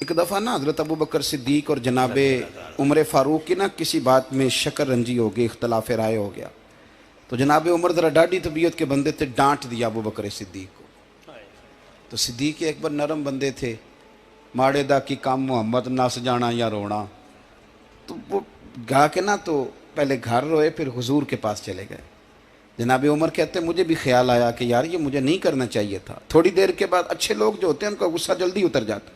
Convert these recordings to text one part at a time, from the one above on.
ایک دفعہ نا حضرت ابو بکر صدیق اور جناب عمر فاروق کی نا کسی بات میں شکر رنجی ہو گئی، اختلاف رائے ہو گیا، تو جناب عمر ذرا ڈاڈی طبیعت کے بندے تھے، ڈانٹ دیا ابو بکر صدیق کو۔ تو صدیق اکبر نرم بندے تھے، ماڑے دا کی کام محمد نس جانا یا رونا، تو وہ گا کے نا تو پہلے گھر روئے، پھر حضور کے پاس چلے گئے۔ جناب عمر کہتے ہیں مجھے بھی خیال آیا کہ یار یہ مجھے نہیں کرنا چاہیے تھا۔ تھوڑی دیر کے بعد اچھے لوگ جو ہوتے ہیں ان کا غصہ جلدی اتر جاتا ہے۔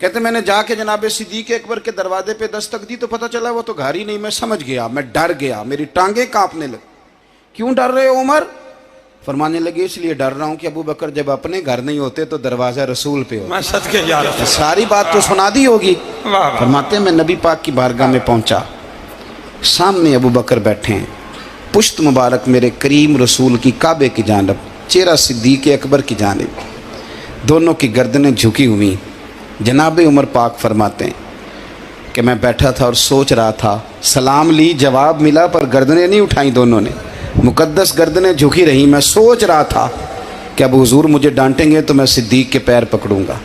کہتے میں نے جا کے جناب صدیق اکبر کے دروازے پہ دستک دی تو پتہ چلا وہ تو گھر ہی نہیں۔ میں سمجھ گیا، میں ڈر گیا، میری ٹانگیں کانپنے لگی۔ کیوں ڈر رہے ہو عمر؟ فرمانے لگے اس لیے ڈر رہا ہوں کہ ابو بکر جب اپنے گھر نہیں ہوتے تو دروازہ رسول پہ ہوتا۔ میں صدقے جا رہا ہوں۔ ساری بات تو سنا دی ہوگی۔ فرماتے ہیں میں نبی پاک کی بارگاہ میں پہنچا، سامنے ابو بکر بیٹھے ہیں، پشت مبارک میرے کریم رسول کی کعبے کی جانب، چہرہ صدیق اکبر کی جانب، دونوں کی گردنیں جھکی ہوئی۔ جناب عمر پاک فرماتے ہیں کہ میں بیٹھا تھا اور سوچ رہا تھا، سلام لی، جواب ملا، پر گردنیں نہیں اٹھائیں دونوں نے، مقدس گردنیں جھکی رہی۔ میں سوچ رہا تھا کہ اب حضور مجھے ڈانٹیں گے تو میں صدیق کے پیر پکڑوں گا،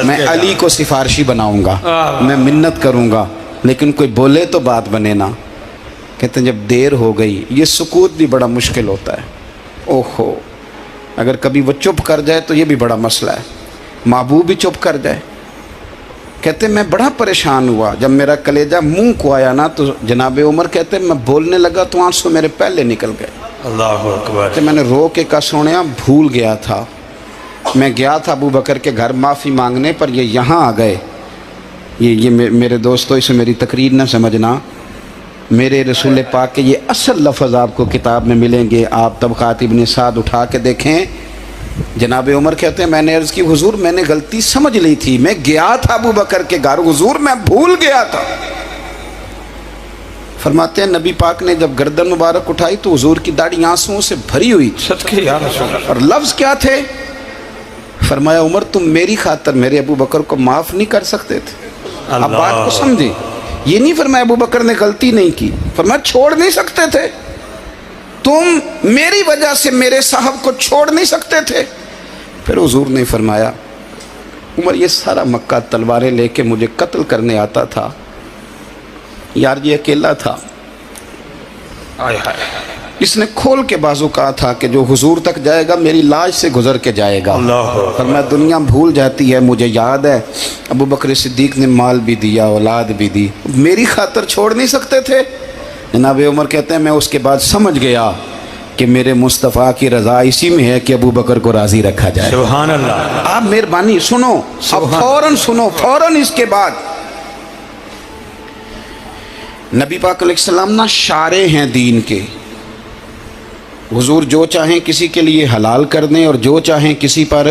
میں علی کو سفارشی بناؤں گا، میں منت کروں گا، لیکن کوئی بولے تو بات بنے نا۔ کہتے ہیں جب دیر ہو گئی، یہ سکوت بھی بڑا مشکل ہوتا ہے، اوہو اگر کبھی وہ چپ کر جائے تو یہ بھی بڑا مسئلہ ہے، محبوب بھی چپ کر جائے۔ کہتے میں بڑا پریشان ہوا، جب میرا کلیجہ منہ کو آیا نا تو جناب عمر کہتے میں بولنے لگا تو آنسو میرے پہلے نکل گئے۔ اللہ اکبر۔ کہ میں نے رو کے کہا سونیا بھول گیا تھا، میں گیا تھا ابو بکر کے گھر معافی مانگنے، پر یہ یہاں آ گئے۔ یہ میرے دوستو اسے میری تقریر نہ سمجھنا، میرے رسول پاک کے یہ اصل لفظ آپ کو کتاب میں ملیں گے، آپ طبقات ابن سعد اٹھا کے دیکھیں۔ جناب عمر کہتے ہیں میں نے عرض کی حضور میں نے غلطی سمجھ لی تھی، میں گیا تھا ابو بکر کے گھر حضور، میں بھول گیا تھا۔ فرماتے ہیں نبی پاک نے جب گردن مبارک اٹھائی تو حضور کی داڑھی آنسوؤں سے بھری ہوئی تھی، صدقے یا رسول اللہ۔ اور لفظ کیا تھے؟ فرمایا عمر تم میری خاطر میرے ابو بکر کو معاف نہیں کر سکتے تھے؟ اب بات کو سمجھیں، یہ نہیں فرمایا ابو بکر نے غلطی نہیں کی، فرمایا چھوڑ نہیں سکتے تھے، تم میری وجہ سے میرے صاحب کو چھوڑ نہیں سکتے تھے۔ پھر حضور نے فرمایا عمر یہ سارا مکہ تلواریں لے کے مجھے قتل کرنے آتا تھا، یار یہ اکیلا تھا، اس نے کھول کے بازو کہا تھا کہ جو حضور تک جائے گا میری لاش سے گزر کے جائے گا۔ فرمایا دنیا بھول جاتی ہے، مجھے یاد ہے ابو بکر صدیق نے مال بھی دیا، اولاد بھی دی، میری خاطر چھوڑ نہیں سکتے تھے۔ جناب عمر کہتے ہیں میں اس کے بعد سمجھ گیا کہ میرے مصطفیٰ کی رضا اسی میں ہے کہ ابو بکر کو راضی رکھا جائے۔ سبحان اللہ۔ آپ مہربانی سنو، اب فوراً سنو، فوراً اس کے بعد نبی پاک علیہ السلام نا شارع ہیں دین کے، حضور جو چاہیں کسی کے لیے حلال کر دیں اور جو چاہیں کسی پر